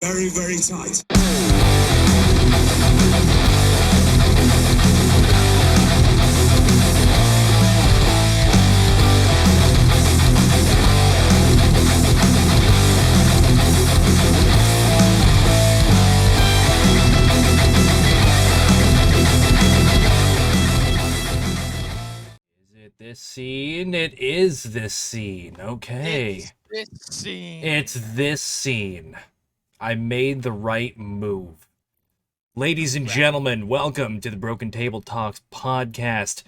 Very, very tight. Is it this scene? It is this scene. Okay. It's this scene. It's this scene. I made the right move. Ladies and gentlemen, welcome to the Broken Table Talks podcast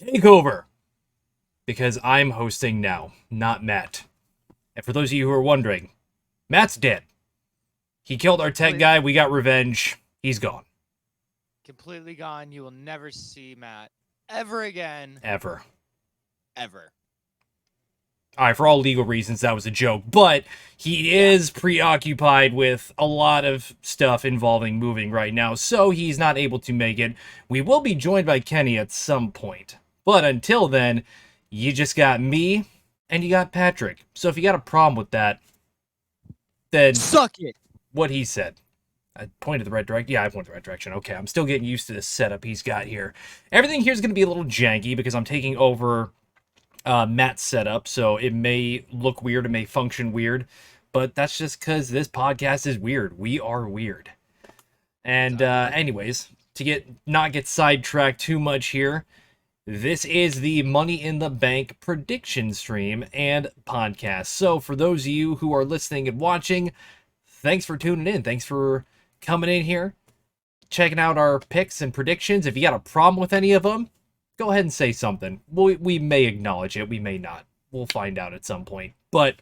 takeover. Because I'm hosting now, not Matt. And for those of you who are wondering, Matt's dead. He killed our tech guy. We got revenge. He's gone. Completely gone. You will never see Matt ever again. Ever. Ever. All right, for all legal reasons, that was a joke. But he is preoccupied with a lot of stuff involving moving right now, so he's not able to make it. We will be joined by Kenny at some point. But until then, you just got me and you got Patrick. So if you got a problem with that, then Suck it. What he said. I pointed the right direction. Yeah, I pointed the right direction. Okay, I'm still getting used to this setup he's got here. Everything here is going to be a little janky because I'm taking over Matt's setup, so it may look weird, it may function weird, but that's just because this podcast is weird. We are weird. And anyways, to not get sidetracked too much here, this is the Money in the Bank prediction stream and podcast. So for those of you who are listening and watching, thanks for tuning in. Thanks for coming in here, checking out our picks and predictions. If you got a problem with any of them, go ahead and say something. We may acknowledge it. We may not. We'll find out at some point. But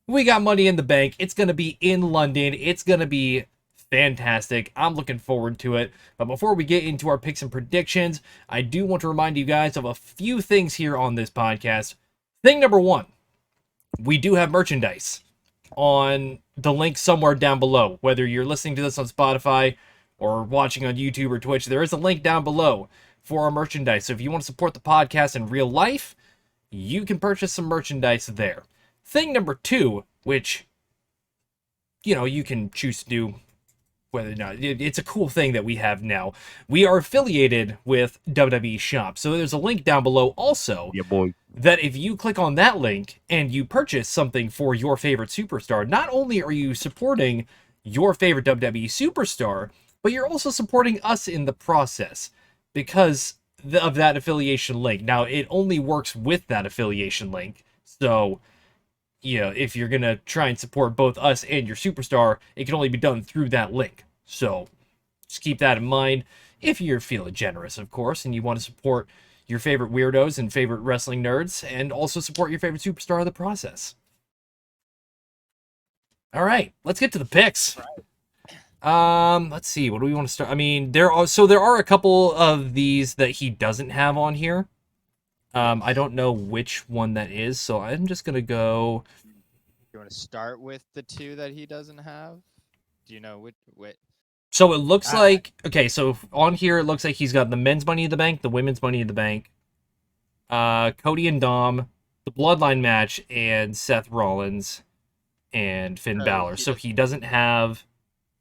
we got Money in the Bank. It's going to be in London. It's going to be fantastic. I'm looking forward to it. But before we get into our picks and predictions, I do want to remind you guys of a few things here on this podcast. Thing number one, we do have merchandise on the link somewhere down below. Whether you're listening to this on Spotify or watching on YouTube or Twitch, there is a link down below for our merchandise. So if you want to support the podcast in real life, you can purchase some merchandise there. Thing number two, which, you can choose to do whether or not. It's a cool thing that we have now. We are affiliated with WWE Shop. So there's a link down below also. Yeah, boy. That if you click on that link and you purchase something for your favorite superstar, not only are you supporting your favorite WWE superstar, but you're also supporting us in the process because of that affiliation link. Now, it only works with that affiliation link. So, if you're going to try and support both us and your superstar, it can only be done through that link. So, just keep that in mind. If you're feeling generous, of course, and you want to support your favorite weirdos and favorite wrestling nerds, and also support your favorite superstar in the process. All right, let's get to the picks. Let's see. What do we want to start? I mean, there are a couple of these that he doesn't have on here. I don't know which one that is, so I'm just gonna go. You want to start with the two that he doesn't have? Do you know which? So it looks like, okay, so on here it looks like he's got the men's Money in the Bank, the women's Money in the Bank, Cody and Dom, the Bloodline match, and Seth Rollins and Finn Balor. So he doesn't have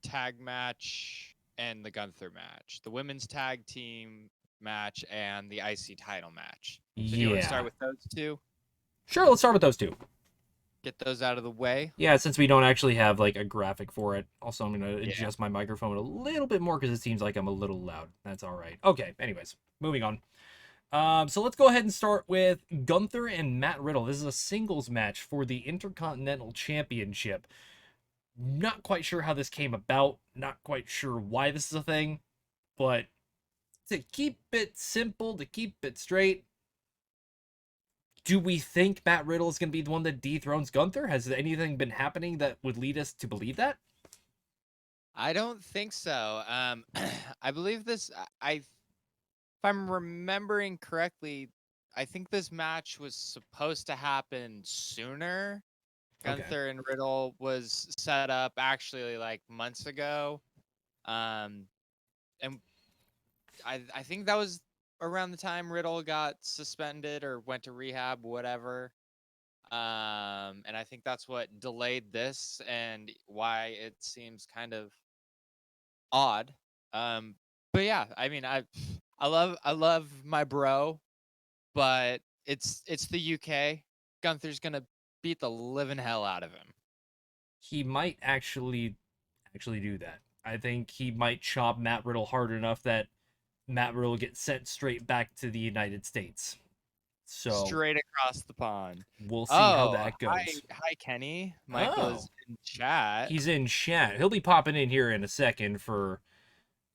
tag match and the Gunther match, the women's tag team match, and the IC title match. So do you want to start with those two? Sure, let's start with those two. Get those out of the way. Yeah, since we don't actually have like a graphic for it. Also, I'm going to adjust my microphone a little bit more because it seems like I'm a little loud. That's all right. Okay, anyways, moving on. So let's go ahead and start with Gunther and Matt Riddle. This is a singles match for the Intercontinental Championship. Not quite sure how this came about. Not quite sure why this is a thing. But to keep it simple, to keep it straight, do we think Matt Riddle is going to be the one that dethrones Gunther? Has anything been happening that would lead us to believe that? I don't think so. I believe this. If I'm remembering correctly, I think this match was supposed to happen sooner. Gunther and Riddle was set up actually like months ago. And I think that was around the time Riddle got suspended or went to rehab, whatever. And I think that's what delayed this and why it seems kind of odd. But yeah, I mean, I love my bro, but it's the UK. Gunther's gonna beat the living hell out of him. He might actually do that. I think he might chop Matt Riddle hard enough that Matt Riddle gets sent straight back to the United States. So Straight across the pond. we'll see how Oh, that hi, goes. hi, Kenny. Michael Oh, is in chat. he's in chat. He'll be popping in here in a second for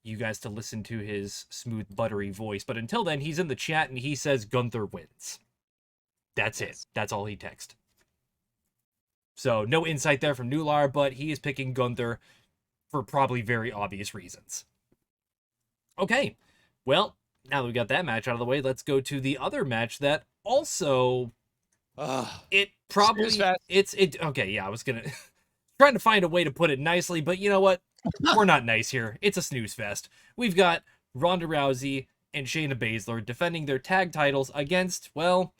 you guys to listen to his smooth, buttery voice. But until then, he's in the chat and he says Gunther wins. That's it. Yes. That's all he texted. So no insight there from Nular, but he is picking Gunther for probably very obvious reasons. Okay, well, now that we got that match out of the way, let's go to the other match that also Ugh. it Snooze probably fest. it okay, yeah, I was gonna trying to find a way to put it nicely, but you know what? We're not nice here. It's a snooze fest. We've got Ronda Rousey and Shayna Baszler defending their tag titles against, well,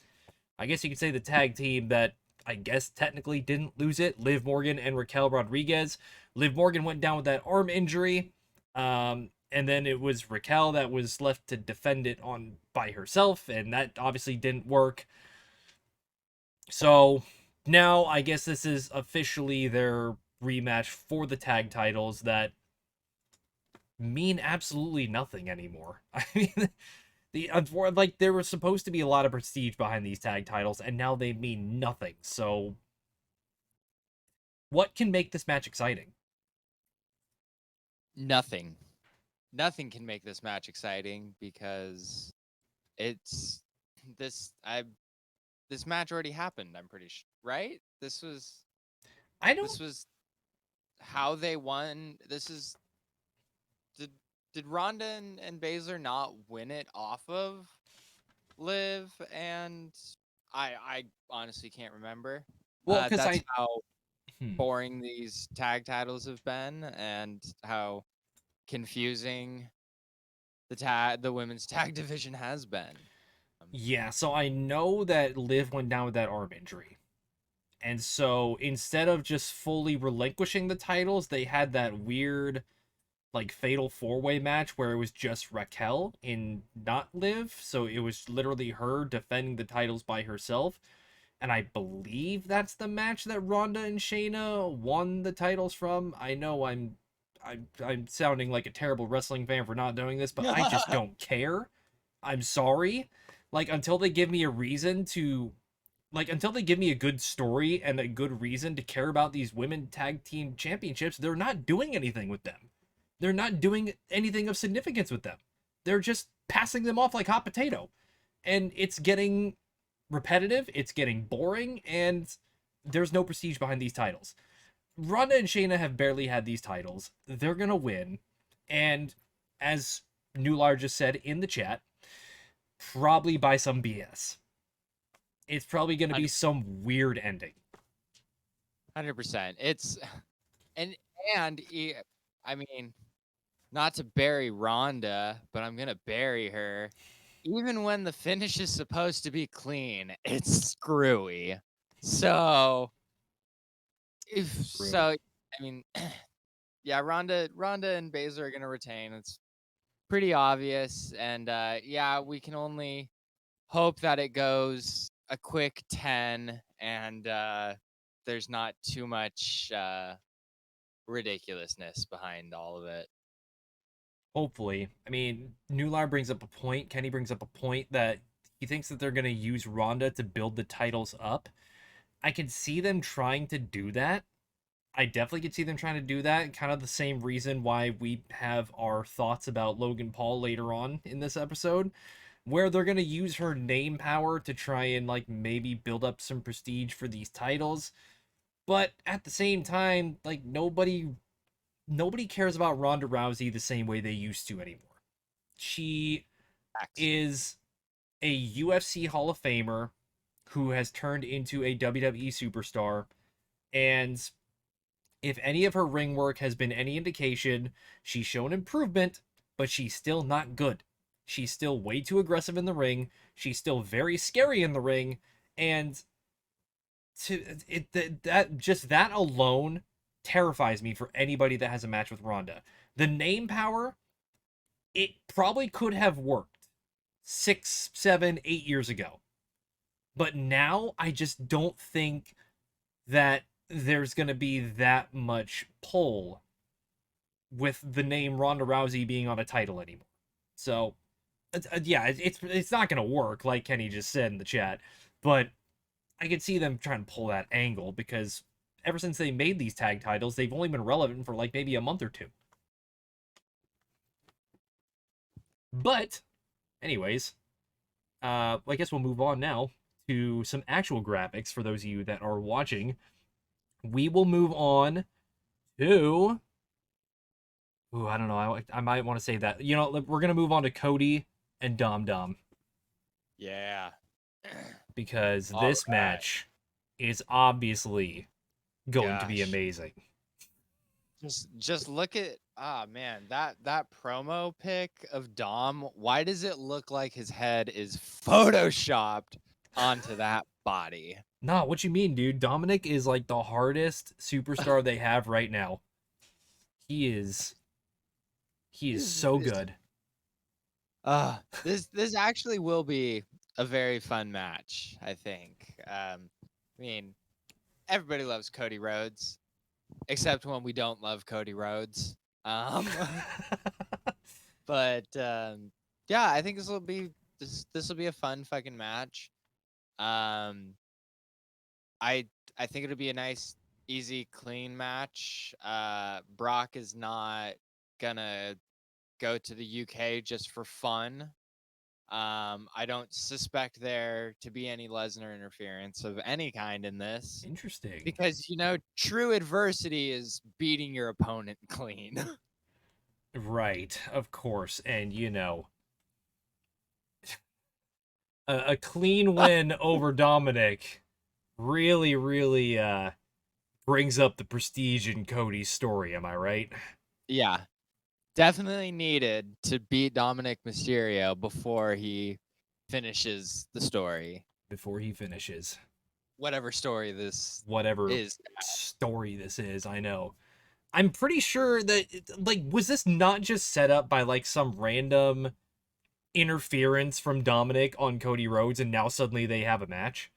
I guess you could say the tag team that I guess technically didn't lose it, Liv Morgan and Raquel Rodriguez. Liv Morgan went down with that arm injury. And then it was Raquel that was left to defend it on by herself, and that obviously didn't work. So now I guess this is officially their rematch for the tag titles that mean absolutely nothing anymore. I mean, like there was supposed to be a lot of prestige behind these tag titles, and now they mean nothing. So, what can make this match exciting? Nothing. Nothing can make this match exciting because it's this I this match already happened, I'm pretty sure, right? I don't. This was how they won. This is did Ronda and Baszler not win it off of Liv? And I honestly can't remember. Well, because That's I. how Hmm. boring these tag titles have been and how confusing the women's tag division has been. Yeah, so I know that Liv went down with that arm injury. And so instead of just fully relinquishing the titles, they had that weird like fatal four-way match where it was just Raquel in not Liv, so it was literally her defending the titles by herself. And I believe that's the match that Ronda and Shayna won the titles from. I know I'm sounding like a terrible wrestling fan for not knowing this, but I just don't care. I'm sorry. Like until they give me a reason to until they give me a good story and a good reason to care about these women tag team championships, they're not doing anything with them. They're not doing anything of significance with them. They're just passing them off like hot potato. And it's getting repetitive, it's getting boring, and there's no prestige behind these titles. Ronda and Shayna have barely had these titles. They're going to win. And as Nular just said in the chat, probably by some BS. It's probably going to be some weird ending. 100%. It's and I mean, not to bury Ronda, but I'm gonna bury her. Even when the finish is supposed to be clean, it's screwy. So I mean, yeah, Ronda and Baszler are gonna retain. It's pretty obvious, and yeah, we can only hope that it goes a quick 10 and there's not too much ridiculousness behind all of it. Hopefully. I mean, Nular brings up a point. Kenny brings up a point that he thinks that they're going to use Ronda to build the titles up. I could see them trying to do that. I definitely could see them trying to do that. Kind of the same reason why we have our thoughts about Logan Paul later on in this episode, where they're going to use her name power to try and like maybe build up some prestige for these titles. But at the same time, like nobody cares about Ronda Rousey the same way they used to anymore. She Facts. is a UFC Hall of Famer who has turned into a WWE superstar, and if any of her ring work has been any indication, she's shown improvement, but she's still not good. She's still way too aggressive in the ring. She's still very scary in the ring, and that alone terrifies me for anybody that has a match with Ronda. The name power, it probably could have worked 6, 7, 8 years ago. But now I just don't think that there's going to be that much pull with the name Ronda Rousey being on a title anymore. So, yeah, it's not going to work, like Kenny just said in the chat. But I could see them trying to pull that angle because ever since they made these tag titles, they've only been relevant for like maybe a month or two. But, anyways, I guess we'll move on now to some actual graphics for those of you that are watching. We will move on to. Ooh, I don't know. I might want to say that. You know, we're gonna move on to Cody and Dom Dom Yeah. because All this right. match is obviously going to be Gosh. amazing. Just look at man, that promo pic of Dom, why does it look like his head is photoshopped onto that body? Nah, what you mean, dude? Dominic is like the hardest superstar they have right now. He is so This good. this actually will be a very fun match, I think. I mean, everybody loves Cody Rhodes, except when we don't love Cody Rhodes. But yeah, I think this will be a fun fucking match. Um, I I think it'll be a nice, easy, clean match. Brock is not gonna go to the UK just for fun. I don't suspect there to be any Lesnar interference of any kind in this Interesting. because true adversity is beating your opponent clean. Right, of course. And you know, a clean win over Dominic really, really brings up the prestige in Cody's story, am I right? Yeah, definitely needed to beat Dominic Mysterio before he finishes the story, Before he finishes. whatever story this Whatever is. story this is, I know. I'm pretty sure that, like, was this not just set up by, like, some random interference from Dominic on Cody Rhodes and now suddenly they have a match?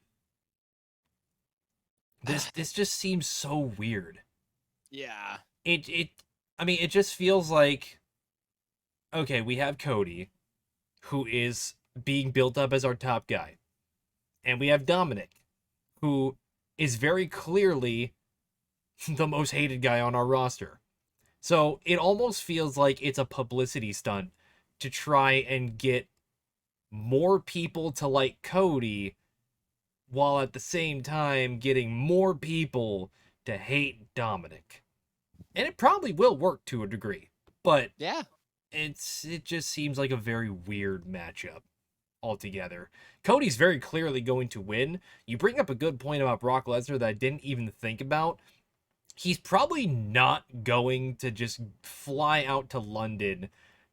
This just seems so weird. Yeah. It I mean, it just feels like, okay, we have Cody, who is being built up as our top guy. And we have Dominic, who is very clearly the most hated guy on our roster. So it almost feels like it's a publicity stunt to try and get more people to like Cody while at the same time getting more people to hate Dominic. And it probably will work to a degree, but Yeah. it just seems like a very weird matchup altogether. Cody's very clearly going to win. You bring up a good point about Brock Lesnar that I didn't even think about. He's probably not going to just fly out to London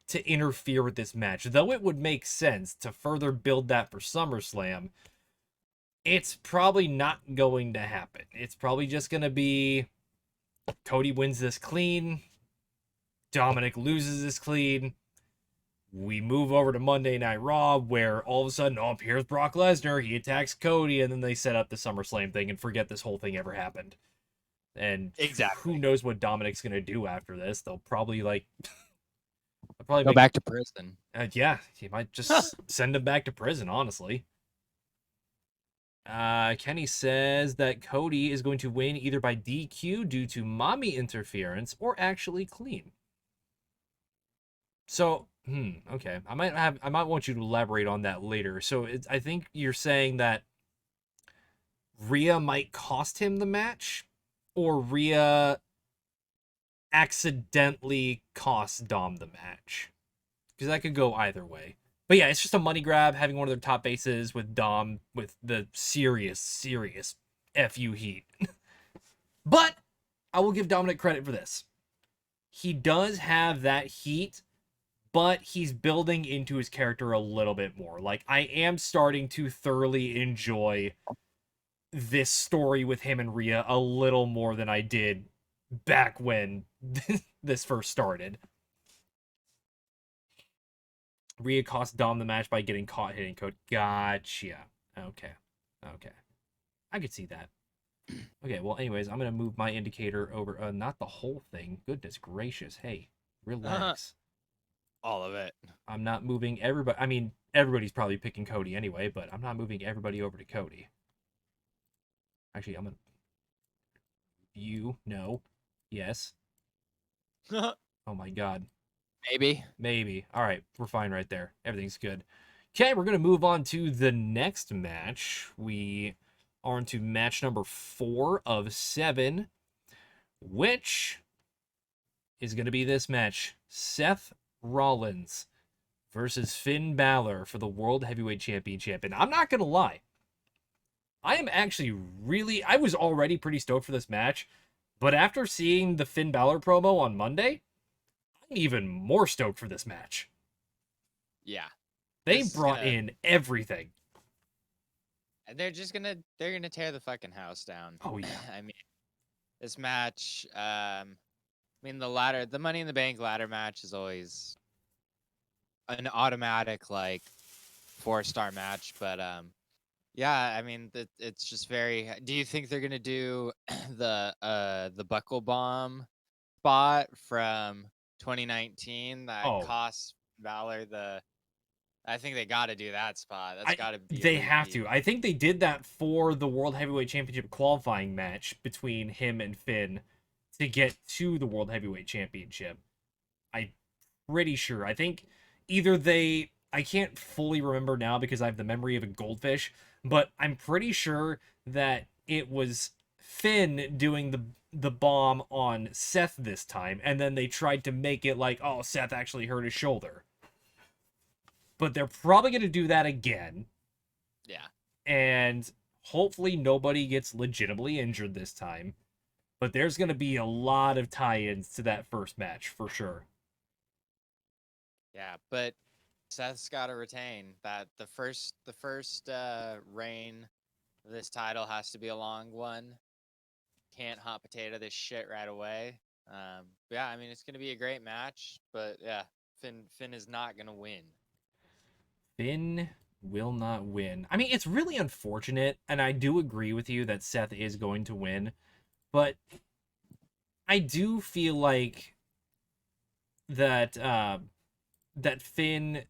to interfere with this match, though it would make sense to further build that for SummerSlam. It's probably not going to happen. It's probably just going to be Cody wins this clean, Dominic loses this clean. We move over to Monday Night Raw, where all of a sudden, oh, here's Brock Lesnar. He attacks Cody, and then they set up the SummerSlam thing and forget this whole thing ever happened. And who Exactly. knows what Dominic's gonna do after this? They'll probably they'll probably Go make back to prison. yeah, he might just send him back to prison. Honestly, Kenny says that Cody is going to win either by DQ due to mommy interference or actually clean. So, okay, I might want you to elaborate on that later. So, I think you're saying that Rhea might cost him the match, or Rhea accidentally costs Dom the match, because that could go either way. But yeah, it's just a money grab having one of their top bases with Dom with the serious fu heat. But I will give Dominic credit for this. He does have that heat, but he's building into his character a little bit more. Like, I am starting to thoroughly enjoy this story with him and Rhea a little more than I did back when this first started. Rhea cost Dom the match by getting caught hitting Cody. Gotcha. Okay. Okay. I could see that. Okay, well, anyways, I'm going to move my indicator over. Not the whole thing. Goodness gracious. Hey, relax. All of it. I'm not moving everybody. I mean, everybody's probably picking Cody anyway, but I'm not moving everybody over to Cody. Actually, I'm going to. You, no. Yes. Oh my god. Maybe. All right, we're fine right there. Everything's good. Okay, we're going to move on to the next match. We are into match number 4 of 7, which is going to be this match. Seth Rollins versus Finn Balor for the World Heavyweight Championship. And I'm not going to lie. I am actually I was already pretty stoked for this match. But after seeing the Finn Balor promo on Monday, I'm even more stoked for this match. Yeah. They brought in everything. And they're gonna tear the fucking house down. Oh yeah. I mean, this match, I mean the Money in the Bank ladder match is always an automatic like 4-star match, but yeah, I mean it's just very. Do you think they're gonna do the buckle bomb spot from 2019 that cost Valor the? I think they got to do that spot. That's got to be. They have to. I think they did that for the World Heavyweight Championship qualifying match between him and Finn to get to the World Heavyweight Championship. I'm pretty sure. I think either they. I can't fully remember now because I have the memory of a goldfish, but I'm pretty sure that it was Finn doing the bomb on Seth this time, and then they tried to make it like, oh, Seth actually hurt his shoulder. But they're probably going to do that again. Yeah. And hopefully nobody gets legitimately injured this time. But there's going to be a lot of tie-ins to that first match for sure. Yeah, but Seth's got to retain that the first reign of this title has to be a long one. Can't hot potato this shit right away. Yeah, I mean it's going to be a great match, but yeah, Finn is not going to win. Finn will not win. I mean, it's really unfortunate, and I do agree with you that Seth is going to win, but I do feel like that that Finn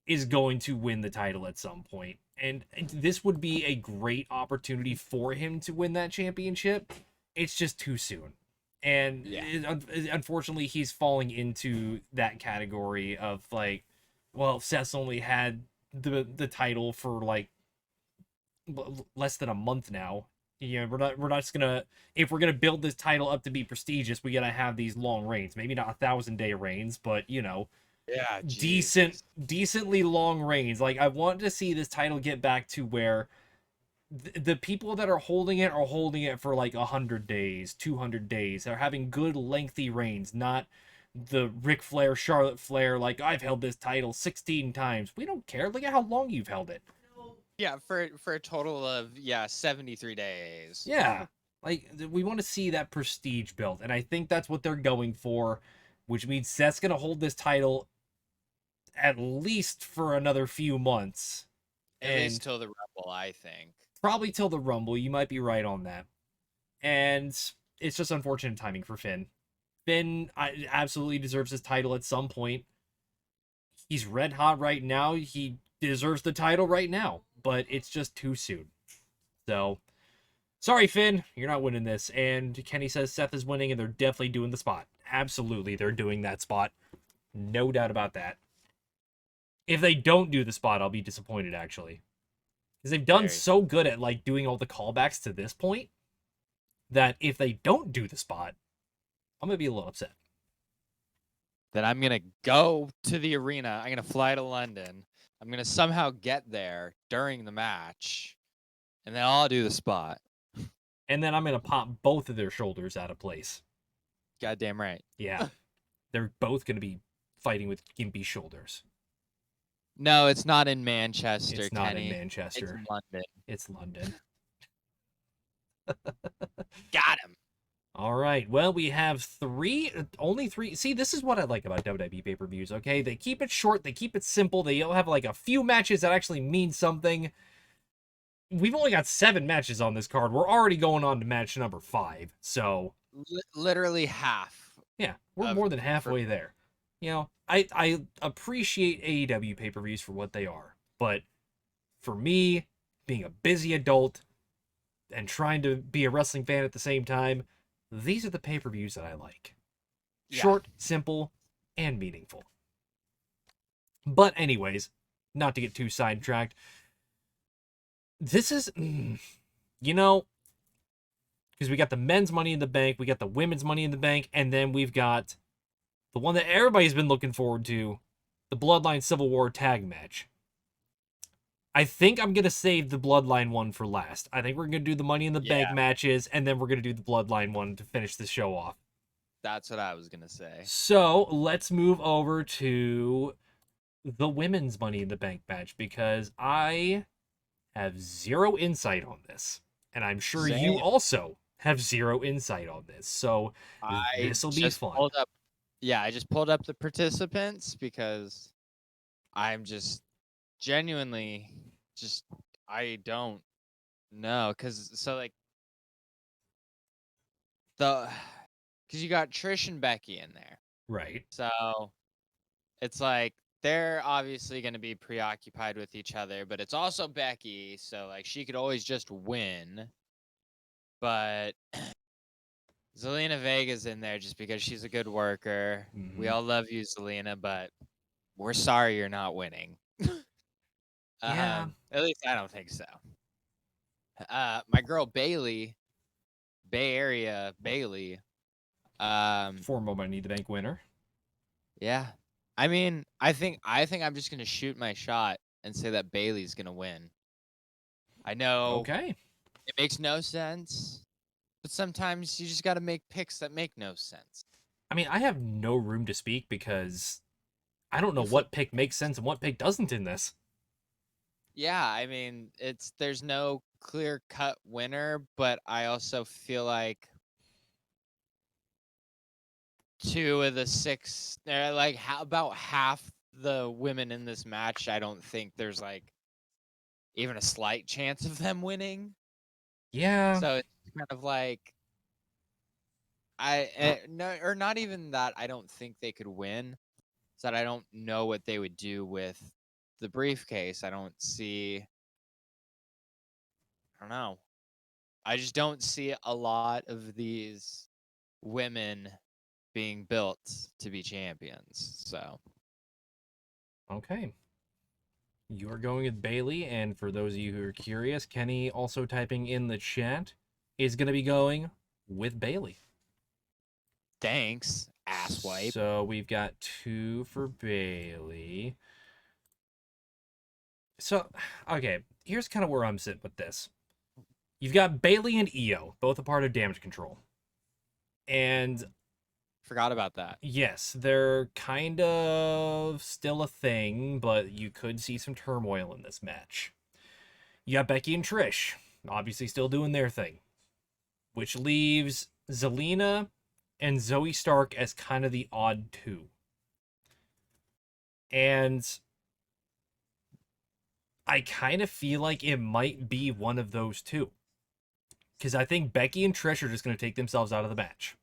is going to win the title at some point, and this would be a great opportunity for him to win that championship. It's just too soon. And unfortunately, he's falling into that category of like, well, Seth's only had the title for like less than a month now. You know, we're not just gonna, if we're gonna build this title up to be prestigious, we gotta have these long reigns. Maybe not 1,000-day reigns, but you know, decently long reigns. Like I want to see this title get back to where the people that are holding it for like 100 days, 200 days. They're having good lengthy reigns, not the Ric Flair, Charlotte Flair, like I've held this title 16 times. We don't care. Look at how long you've held it. Yeah, for a total of 73 days. Yeah. Like we want to see that prestige built, and I think that's what they're going for, which means Seth's going to hold this title at least for another few months. At least till the Rumble, I think. Probably till the Rumble. You might be right on that. And it's just unfortunate timing for Finn. Finn absolutely deserves his title at some point. He's red hot right now. He deserves the title right now, but it's just too soon. So, sorry, Finn, you're not winning this. And Kenny says Seth is winning, and they're definitely doing the spot. Absolutely, they're doing that spot. No doubt about that. If they don't do the spot, I'll be disappointed, actually. Because they've done so good at like doing all the callbacks to this point that if they don't do the spot, I'm going to be a little upset. Then I'm going to go to the arena. I'm going to fly to London. I'm going to somehow get there during the match. And then I'll do the spot. And then I'm going to pop both of their shoulders out of place. Goddamn right. Yeah. They're both going to be fighting with gimpy shoulders. No, it's not in Manchester, It's not in Manchester. It's London. It's London. Got him. All right. Well, we have only three. See, this is what I like about WWE pay-per-views, okay? They keep it short, they keep it simple, they all have like a few matches that actually mean something. We've only got 7 matches on this card. We're already going on to match number 5. So, Literally half yeah, we're of more than for halfway there. You know, I appreciate AEW pay-per-views for what they are, but for me, being a busy adult and trying to be a wrestling fan at the same time, these are the pay-per-views that I like. yeah. Short, simple, and meaningful. But anyways, not to get too sidetracked, this is, you know, because we got the men's Money in the Bank, we got the women's Money in the Bank, and then we've got the one that everybody's been looking forward to, the Bloodline Civil War tag match. I think I'm going to save the Bloodline one for last. I think we're going to do the Money in the Bank Yeah, matches, and then we're going to do the Bloodline one to finish the show off. that's what I was gonna say. So let's move over to the women's Money in the Bank match because I have zero insight on this. And I'm sure you Same. also have zero insight on this. So I this will be just fun. pulled up. Yeah, I just pulled up the participants because I'm just genuinely just I don't know because so like the because you got Trish and Becky in there, Right. so it's like they're obviously going to be preoccupied with each other, but it's also Becky, so like she could always just win. But Zelina Vega's in there just because she's a good worker. We Mm-hmm. all love you, Zelina, but we're sorry you're not winning. Yeah. At least I don't think so. My girl Bailey, Bay Area Bailey. Former Money in the Bank winner. Yeah. I mean, I think I'm just gonna shoot my shot and say that Bailey's gonna win. I know Okay. it makes no sense, but sometimes you just gotta make picks that make no sense. I mean, I have no room to speak because I don't know You flip. what pick makes sense and what pick doesn't in this. Yeah, I mean, there's no clear cut winner, but I also feel like 2 of the 6, like how about half the women in this match, I don't think there's like even a slight chance of them winning. Yeah. So it's kind of like no, or not even that I don't think they could win. It's that I don't know what they would do with the briefcase. I don't know. I just don't see a lot of these women being built to be champions. So Okay. You're going with Bailey, and for those of you who are curious, Kenny also typing in the chat is going to be going with Bailey. thanks, asswipe. So we've got 2 for Bailey. So, okay, here's kind of where I'm sitting with this. You've got Bailey and Io, both a part of Damage Control. And Forgot about that. yes, they're kind of still a thing, but you could see some turmoil in this match. You got Becky and Trish, obviously still doing their thing, which leaves Zelina and Zoe Stark as kind of the odd 2. And I kind of feel like it might be one of those 2. Because I think Becky and Trish are just going to take themselves out of the match.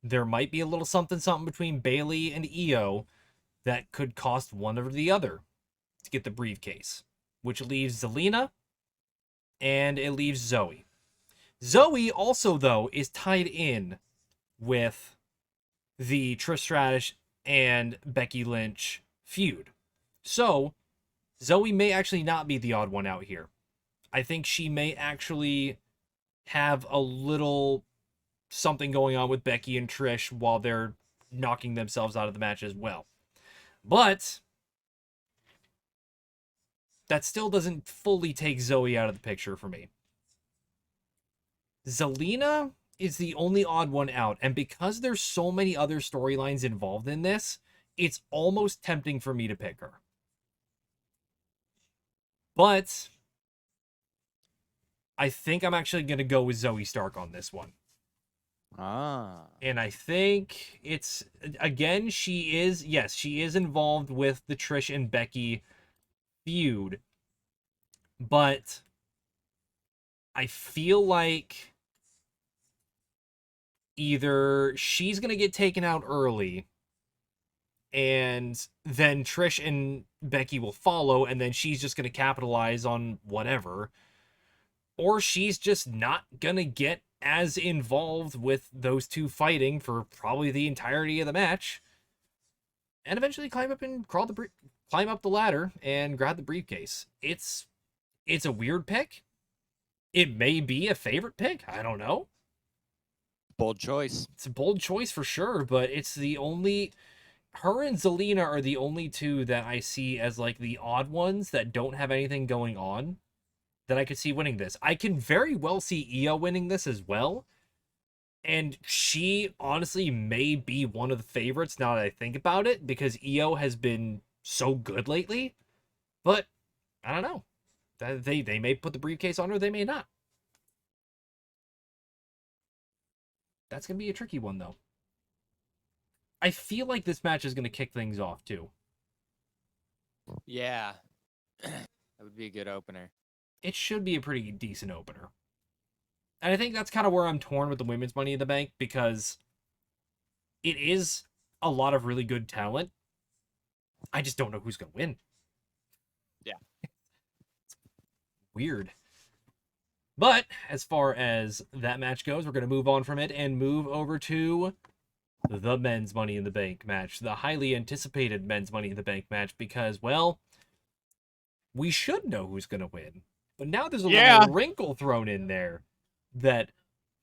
There might be a little something between Bailey and Io that could cost one or the other to get the briefcase, which leaves Zelina and it leaves Zoe. Zoe also, though, is tied in with the Trish Stratus and Becky Lynch feud. So, Zoe may actually not be the odd one out here. I think she may actually have a little something going on with Becky and Trish while they're knocking themselves out of the match as well. But that still doesn't fully take Zoe out of the picture for me. Zelina is the only odd one out, and because there's so many other storylines involved in this, it's almost tempting for me to pick her. But I think I'm actually going to go with Zoe Stark on this one. Ah. And I think it's, again, she is involved with the Trish and Becky feud, but I feel like either she's going to get taken out early and then Trish and Becky will follow, and then she's just going to capitalize on whatever, or she's just not going to get as involved with those two fighting for probably the entirety of the match, and eventually climb up the ladder and grab the briefcase. It's a weird pick. It may be a favorite pick. I don't know. Bold choice. It's a bold choice for sure, but it's the only. Her and Zelina are the only two that I see as like the odd ones that don't have anything going on that I could see winning this. I can very well see Io winning this as well. And she honestly may be one of the favorites now that I think about it, because Io has been so good lately. But I don't know. They may put the briefcase on her, they may not. That's gonna be a tricky one though. I feel like this match is gonna kick things off too. Yeah. That would be a good opener. It should be a pretty decent opener. And I think that's kind of where I'm torn with the women's Money in the Bank, because it is a lot of really good talent. I just don't know who's going to win. Yeah. It's weird. But as far as that match goes, we're going to move on from it and move over to the men's Money in the Bank match, the highly anticipated men's Money in the Bank match, because, well, we should know who's going to win. But now there's a little wrinkle thrown in there that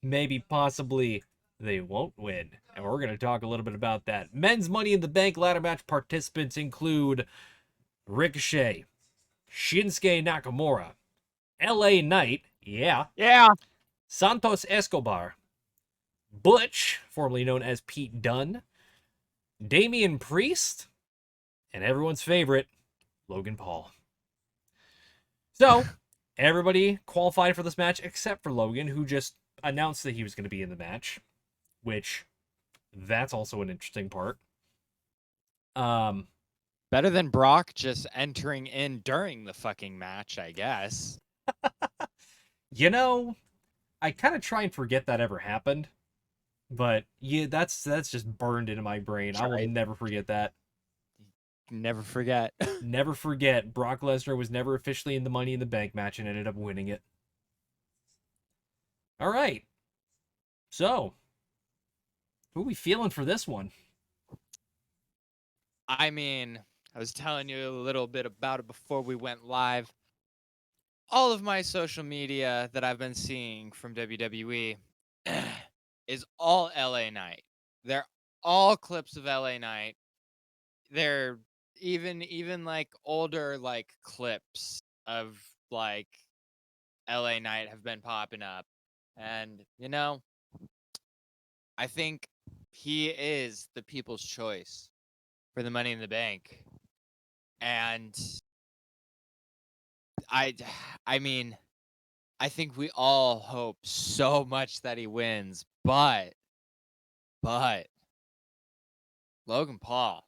maybe possibly they won't win. And we're going to talk a little bit about that. Men's Money in the Bank ladder match participants include Ricochet, Shinsuke Nakamura, LA Knight, Yeah. Santos Escobar, Butch, formerly known as Pete Dunne, Damian Priest, and everyone's favorite, Logan Paul. So, everybody qualified for this match except for Logan, who just announced that he was going to be in the match, which that's also an interesting part. Better than Brock just entering in during the fucking match, I guess. You know, I kind of try and forget that ever happened, but yeah, that's just burned into my brain. I will never forget that. Never forget. Never forget, Brock Lesnar was never officially in the Money in the Bank match and ended up winning it. All right. So, who are we feeling for this one? I mean, I was telling you a little bit about it before we went live. All of my social media that I've been seeing from WWE is all LA Knight. They're all clips of LA Knight. They're even like older like clips of like LA Knight have been popping up. And you know, I think he is the people's choice for the Money in the Bank. And I I mean, I think we all hope so much that he wins, but Logan Paul,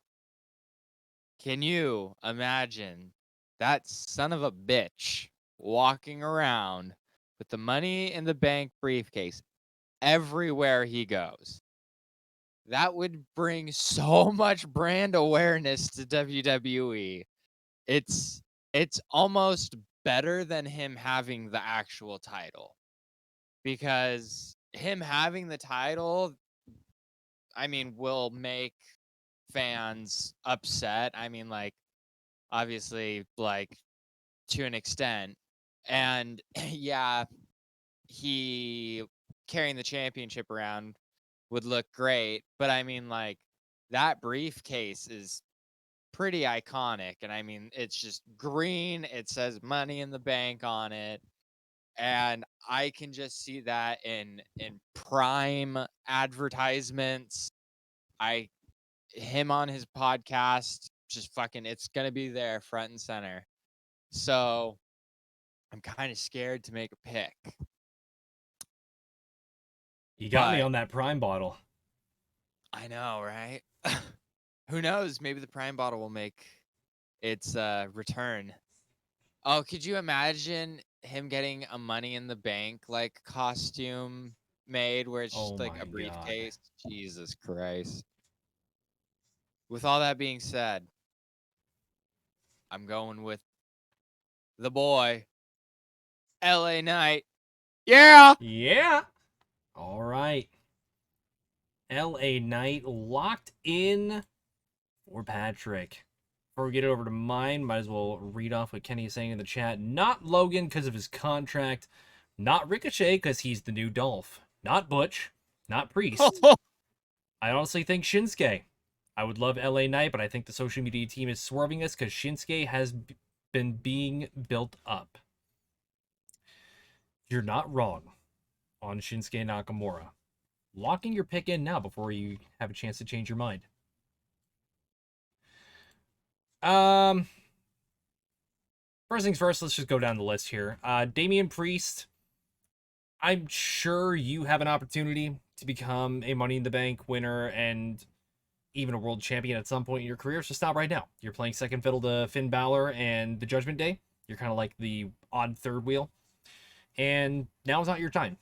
can you imagine that son of a bitch walking around with the Money in the Bank briefcase everywhere he goes? That would bring so much brand awareness to WWE. It's almost better than him having the actual title, because him having the title, I mean, will make fans upset. I mean, like, obviously, like, to an extent. And yeah, he carrying the championship around would look great, but I mean, like, that briefcase is pretty iconic. And I mean, it's just green, it says Money in the Bank on it. And I can just see that in prime advertisements. Him on his podcast, just fucking, it's gonna be there front and center. So I'm kind of scared to make a pick. You got me But on that Prime bottle. I know, right? Who knows? Maybe the Prime bottle will make its return. Oh, could you imagine him getting a Money in the Bank like costume made where it's Oh just like my a god. briefcase? Jesus Christ. With all that being said, I'm going with the boy, LA Knight. Yeah. Yeah. All right. LA Knight locked in for Patrick. Before we get over to mine, might as well read off what Kenny is saying in the chat. Not Logan because of his contract. Not Ricochet because he's the new Dolph. Not Butch. Not Priest. I honestly think Shinsuke. I would love LA Knight, but I think the social media team is swerving us because Shinsuke has been being built up. You're not wrong on Shinsuke Nakamura. Locking your pick in now before you have a chance to change your mind. Um, First things first, let's just go down the list here. Damian Priest, I'm sure you have an opportunity to become a Money in the Bank winner and even a world champion at some point in your career, so stop right now. You're playing second fiddle to Finn Balor and the Judgment Day. You're kind of like the odd third wheel. And now is not your time.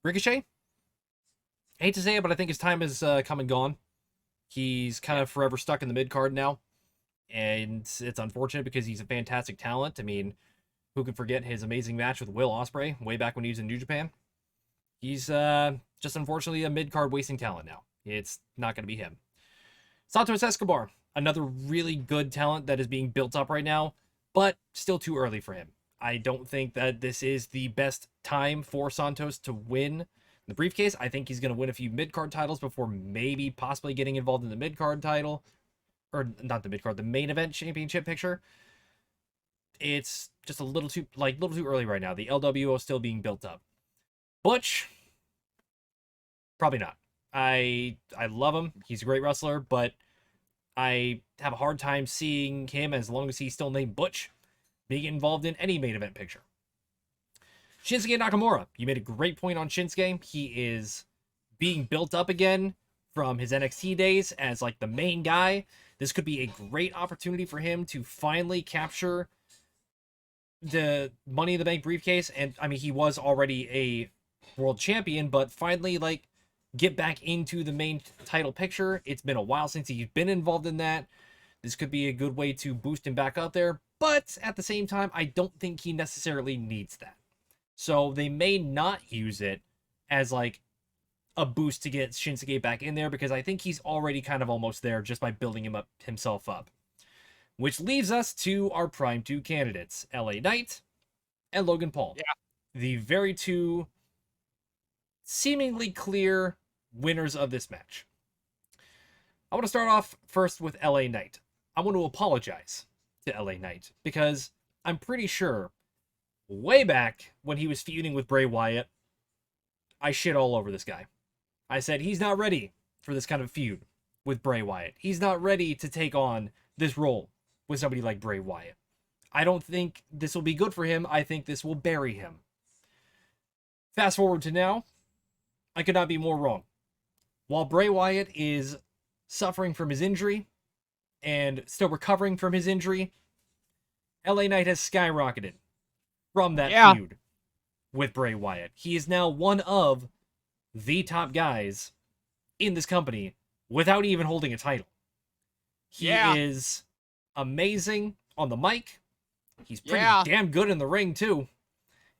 Ricochet, I hate to say it, but I think his time has come and gone. He's kind of forever stuck in the mid card now. And it's unfortunate because he's a fantastic talent. I mean, who could forget his amazing match with Will Ospreay way back when he was in New Japan? He's just unfortunately a mid card wasting talent now. It's not going to be him. Santos Escobar, another really good talent that is being built up right now, but still too early for him. I don't think that this is the best time for Santos to win the briefcase. I think he's going to win a few mid card titles before maybe possibly getting involved in the mid card title. Or not the mid card, the main event championship picture. It's just a little too early right now. The LWO is still being built up. Butch, probably not. I love him. He's a great wrestler, but I have a hard time seeing him, as long as he's still named Butch, being involved in any main event picture. Shinsuke Nakamura, you made a great point on Shinsuke. He is being built up again from his NXT days as like the main guy. This could be a great opportunity for him to finally capture the Money in the Bank briefcase. And I mean, he was already a world champion, but finally like get back into the main title picture. It's been a while since he's been involved in that. This could be a good way to boost him back up there, but at the same time, I don't think he necessarily needs that. So they may not use it as like a boost to get Shinsuke back in there, because I think he's already kind of almost there just by building himself up. Which leaves us to our Prime 2 candidates, LA Knight and Logan Paul. Yeah. The very two seemingly clear winners of this match. I want to start off first with LA Knight. I want to apologize to LA Knight because I'm pretty sure way back when he was feuding with Bray Wyatt, I shit all over this guy. I said he's not ready for this kind of feud with Bray Wyatt. He's not ready to take on this role with somebody like Bray Wyatt. I don't think this will be good for him. I think this will bury him. Fast forward to now, I could not be more wrong. While Bray Wyatt is suffering from his injury and still recovering from his injury, LA Knight has skyrocketed from that feud with Bray Wyatt. He is now one of the top guys in this company without even holding a title. He is amazing on the mic. He's pretty damn good in the ring too.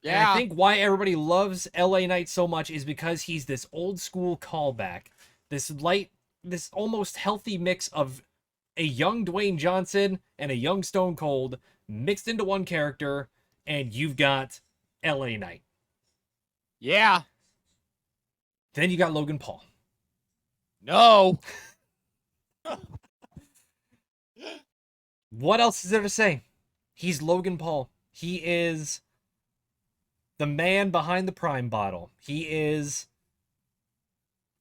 And I think why everybody loves LA Knight so much is because he's this old school callback. This almost healthy mix of a young Dwayne Johnson and a young Stone Cold mixed into one character, and you've got LA Knight. Yeah. Then you got Logan Paul. No. What else is there to say? He's Logan Paul. He is the man behind the Prime bottle. He is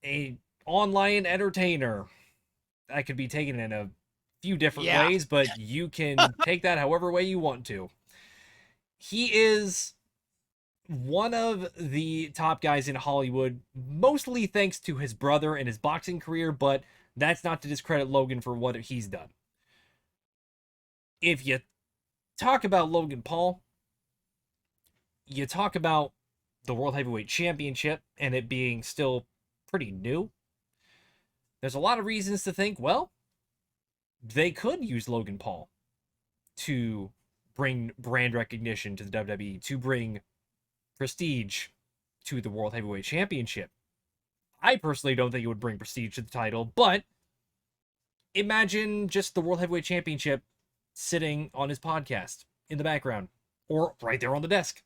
a online entertainer. That could be taken in a few different ways, but you can take that however way you want to. he is one of the top guys in Hollywood, mostly thanks to his brother and his boxing career, but that's not to discredit Logan for what he's done. If you talk about Logan Paul, you talk about the World Heavyweight Championship and it being still pretty new. There's a lot of reasons to think, well, they could use Logan Paul to bring brand recognition to the WWE, to bring prestige to the World Heavyweight Championship. I personally don't think it would bring prestige to the title, but imagine just the World Heavyweight Championship sitting on his podcast in the background or right there on the desk.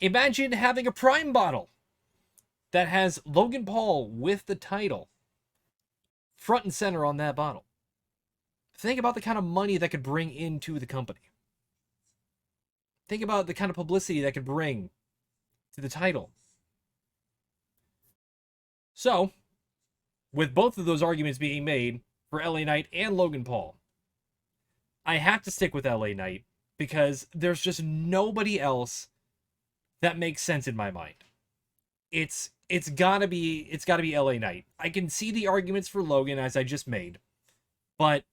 Imagine having a Prime bottle that has Logan Paul with the title front and center on that bottle. Think about the kind of money that could bring into the company. Think about the kind of publicity that could bring to the title. So, with both of those arguments being made for LA Knight and Logan Paul, I have to stick with LA Knight because there's just nobody else that makes sense in my mind. It's gotta be LA Knight. I can see the arguments for Logan as I just made, but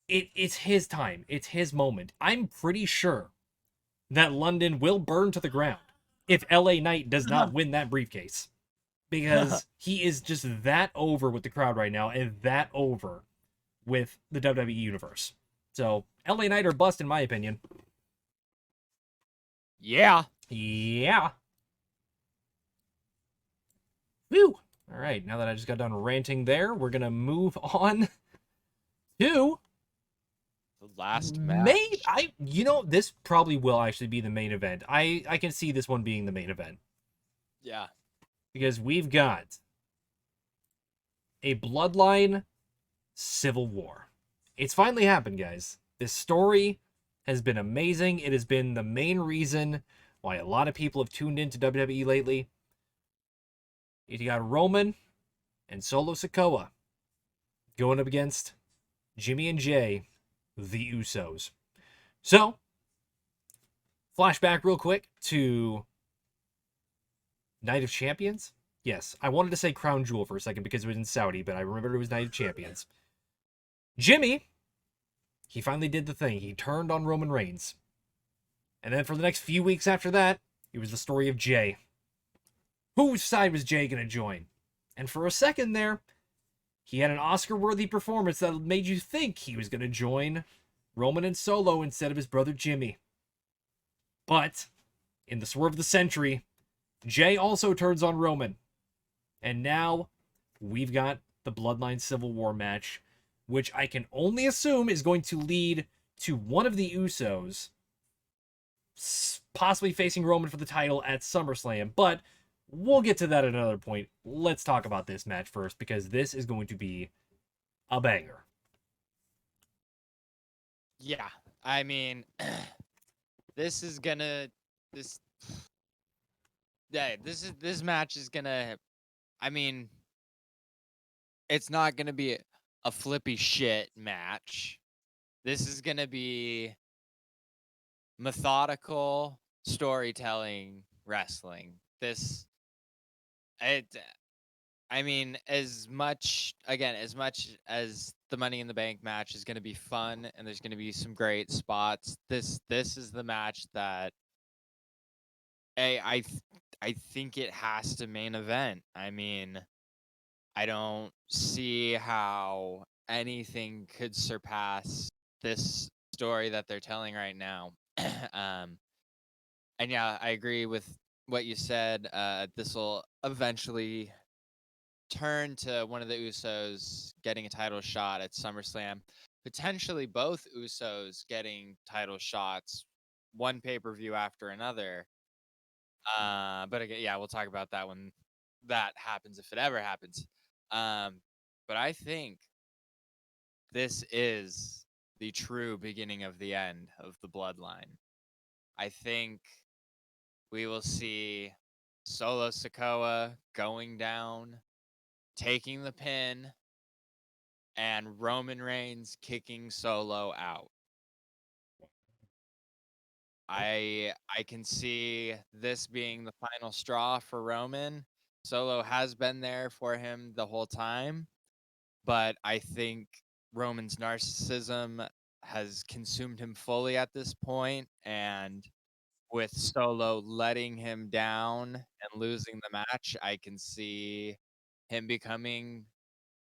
it's his time. It's his moment. I'm pretty sure that London will burn to the ground if LA Knight does not win that briefcase. Because he is just that over with the crowd right now and that over with the WWE Universe. So, LA Knight or bust, in my opinion. Yeah. Yeah. Whew. All right, now that I just got done ranting there, we're going to move on to The last match. this probably will actually be the main event. I can see this one being the main event. Yeah. Because we've got a Bloodline Civil War. It's finally happened, guys. This story has been amazing. It has been the main reason why a lot of people have tuned into WWE lately. You got Roman and Solo Sikoa going up against Jimmy and Jay, the Usos. So, flashback real quick to Night of Champions. Yes, I wanted to say Crown Jewel for a second because it was in Saudi, but I remembered it was Night of Champions. Jimmy, he finally did the thing. He turned on Roman Reigns. And then for the next few weeks after that, it was the story of Jay. Whose side was Jay going to join? And for a second there, he had an Oscar-worthy performance that made you think he was going to join Roman and Solo instead of his brother Jimmy. But, in the swerve of the century, Jay also turns on Roman. And now, we've got the Bloodline Civil War match, which I can only assume is going to lead to one of the Usos possibly facing Roman for the title at SummerSlam, but we'll get to that at another point. Let's talk about this match first, because this is going to be a banger. Yeah. I mean, this match is gonna, I mean, it's not gonna be a flippy shit match. This is gonna be methodical storytelling wrestling. I mean, as much as the Money in the Bank match is going to be fun and there's going to be some great spots, this is the match that I think it has to main event. I mean, I don't see how anything could surpass this story that they're telling right now. And yeah, I agree with what you said. This will eventually turn to one of the Usos getting a title shot at SummerSlam. Potentially both Usos getting title shots, one pay-per-view after another. But again, yeah, we'll talk about that when that happens, if it ever happens. But I think this is the true beginning of the end of the Bloodline. I think we will see Solo Sikoa going down, taking the pin, and Roman Reigns kicking Solo out. I can see this being the final straw for Roman. Solo has been there for him the whole time, but I think Roman's narcissism has consumed him fully at this point, and with Solo letting him down and losing the match, I can see him becoming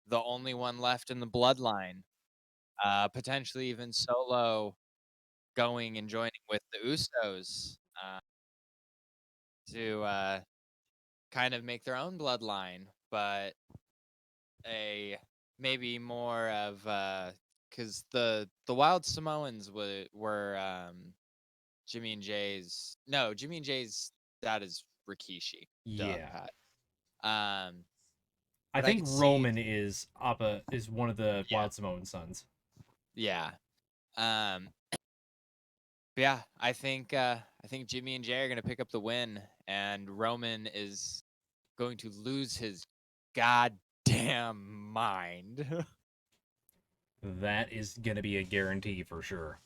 the only one left in the bloodline. Potentially even Solo going and joining with the Usos to kind of make their own bloodline, but a maybe more of because the Wild Samoans were Jimmy and Jay's no Jimmy and Jay's dad is Rikishi. Duh, Yeah. Pat. I But I think could see Roman is Appa is one of the yeah Wild Samoan sons. yeah. Um, but yeah, I think Jimmy and Jay are gonna pick up the win, and Roman is going to lose his goddamn mind. That is gonna be a guarantee for sure.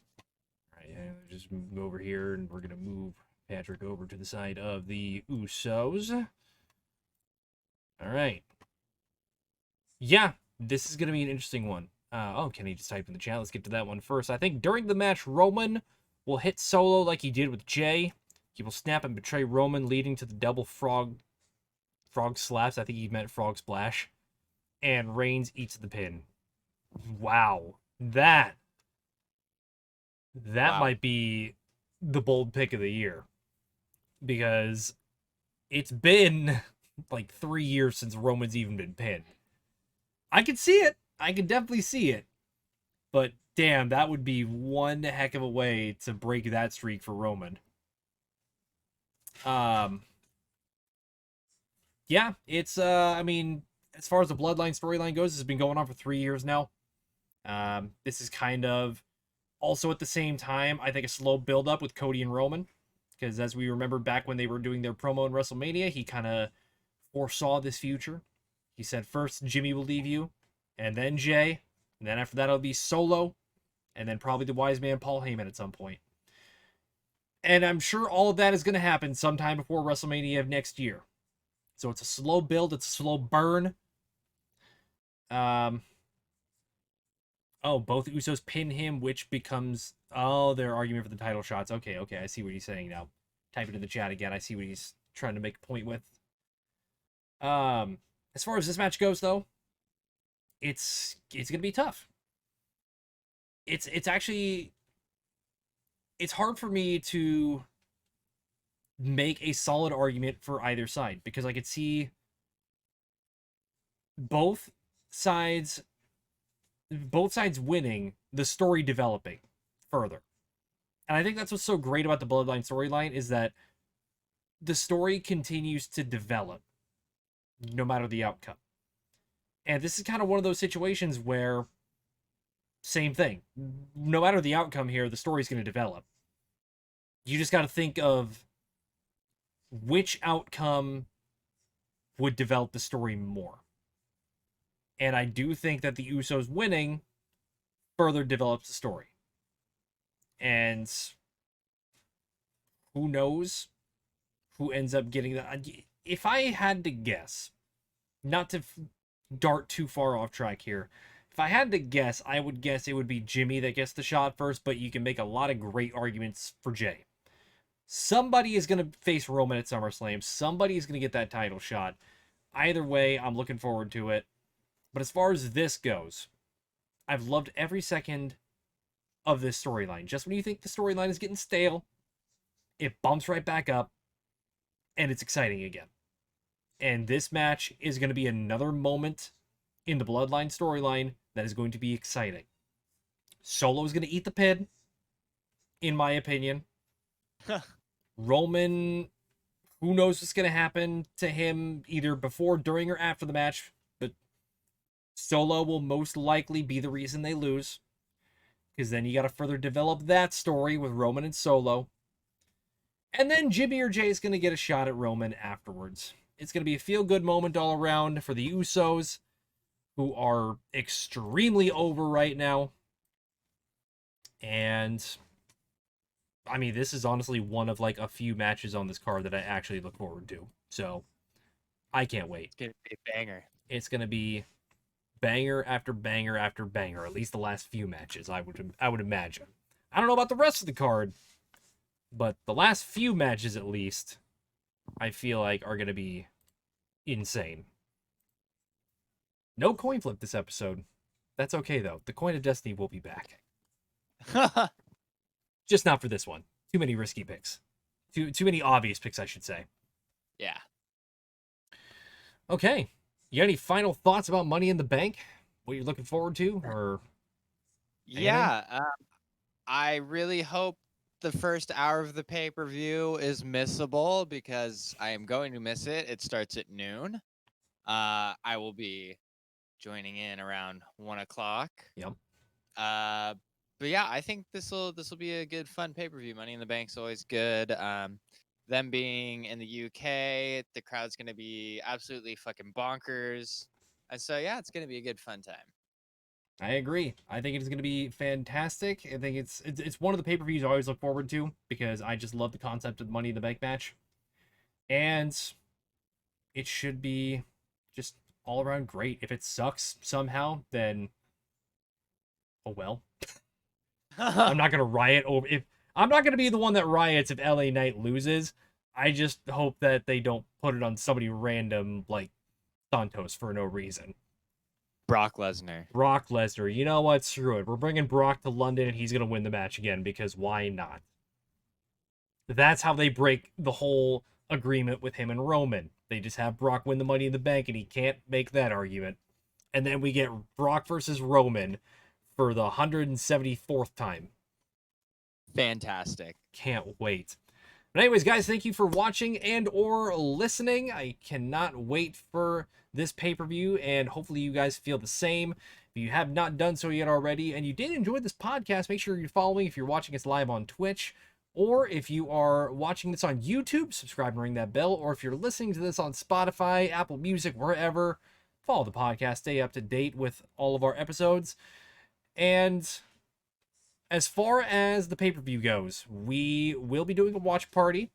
All right, yeah, just move over here, and we're gonna move Patrick over to the side of the Usos. All right. Yeah, this is gonna be an interesting one. Kenny just typed in the chat. Let's get to that one first. I think during the match, Roman will hit Solo like he did with Jay. He will snap and betray Roman, leading to the double frog slaps. I think he meant frog splash. And Reigns eats the pin. Wow, that Wow. might be the bold pick of the year because it's been like 3 years since Roman's even been pinned. I can see it. I can definitely see it. But damn, that would be one heck of a way to break that streak for Roman. Um, yeah, it's I mean, as far as the bloodline storyline goes, it's been going on for 3 years now. This is kind of also at the same time, I think a slow build up with Cody and Roman. Because as we remember back when they were doing their promo in WrestleMania, he kind of foresaw this future. He said first Jimmy will leave you, and then Jay, and then after that it'll be Solo, and then probably the wise man Paul Heyman at some point. And I'm sure all of that is going to happen sometime before WrestleMania of next year. So it's a slow build, it's a slow burn. Um, both Usos pin him, which becomes their argument for the title shots. Okay, I see what he's saying now. Type it in the chat again. I see what he's trying to make a point with. As far as this match goes, though, it's gonna be tough. It's actually it's hard for me to make a solid argument for either side because I could see both sides both sides winning, the story developing further. And I think that's what's so great about the Bloodline storyline is that the story continues to develop no matter the outcome. And this is kind of one of those situations where same thing. No matter the outcome here, the story's going to develop. You just got to think of which outcome would develop the story more. And I do think that the Usos winning further develops the story. And who knows who ends up getting that? If I had to guess, not to dart too far off track here, if I had to guess, I would guess it would be Jimmy that gets the shot first, but you can make a lot of great arguments for Jay. Somebody is going to face Roman at SummerSlam. Somebody is going to get that title shot. Either way, I'm looking forward to it. But as far as this goes, I've loved every second of this storyline. Just when you think the storyline is getting stale, it bumps right back up, and it's exciting again. And this match is going to be another moment in the Bloodline storyline that is going to be exciting. Solo is going to eat the pin, in my opinion. Roman, who knows what's going to happen to him either before, during, or after the match, but Solo will most likely be the reason they lose. Because then you got to further develop that story with Roman and Solo. And then Jimmy or Jay is going to get a shot at Roman afterwards. It's going to be a feel-good moment all around for the Usos, who are extremely over right now. And I mean, this is honestly one of like a few matches on this card that I actually look forward to. So I can't wait. It's gonna be a banger. It's gonna be banger after banger after banger. At least the last few matches, I would imagine. I don't know about the rest of the card, but the last few matches at least, I feel like are gonna be insane. No coin flip this episode. That's okay though. The coin of destiny will be back. Just not for this one. Too many risky picks. Too many obvious picks, I should say. Yeah. Okay. You got any final thoughts about Money in the Bank? What you're looking forward to, or Yeah. I really hope the first hour of the pay-per-view is missable because I am going to miss it. It starts at noon. I will be joining in around 1 o'clock. Yep. But yeah, I think this will be a good fun pay-per-view. Money in the Bank's always good. Them being in the UK, the crowd's gonna be absolutely fucking bonkers. And so yeah, it's gonna be a good fun time. I agree. I think it's going to be fantastic. I think it's one of the pay-per-views I always look forward to because I just love the concept of the Money in the Bank match. And it should be just all around great. If it sucks somehow, then oh well. I'm not going to riot over if I'm not going to be the one that riots if LA Knight loses. I just hope that they don't put it on somebody random like Santos for no reason. Brock Lesnar. Brock Lesnar. You know what? Screw it. We're bringing Brock to London and he's going to win the match again because why not? That's how they break the whole agreement with him and Roman. They just have Brock win the Money in the Bank and he can't make that argument. And then we get Brock versus Roman for the 174th time. Fantastic. Can't wait. But anyways, guys, thank you for watching and or listening. I cannot wait for this pay-per-view, and hopefully you guys feel the same. If you have not done so yet already, and you did enjoy this podcast, make sure you're following if you're watching us live on Twitch, or if you are watching this on YouTube, subscribe and ring that bell, or if you're listening to this on Spotify, Apple Music, wherever, follow the podcast, stay up to date with all of our episodes. And as far as the pay-per-view goes, we will be doing a watch party.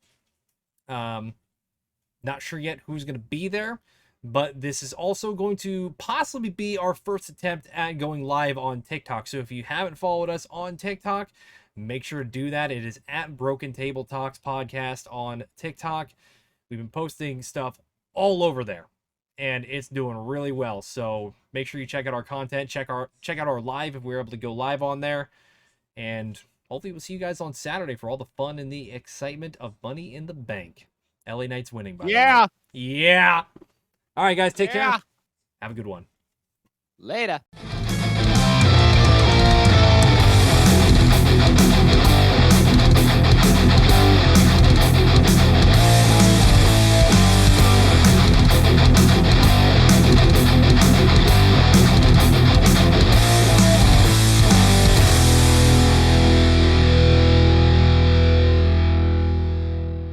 Not sure yet who's going to be there, but this is also going to possibly be our first attempt at going live on TikTok. So if you haven't followed us on TikTok, make sure to do that. It is at Broken Table Talks Podcast on TikTok. We've been posting stuff all over there, and it's doing really well. So make sure you check out our content, check out our live if we're able to go live on there. And hopefully we'll see you guys on Saturday for all the fun and the excitement of Money in the Bank. LA Knight's winning, by the way. Yeah. All right, guys, take care. Have a good one. Later.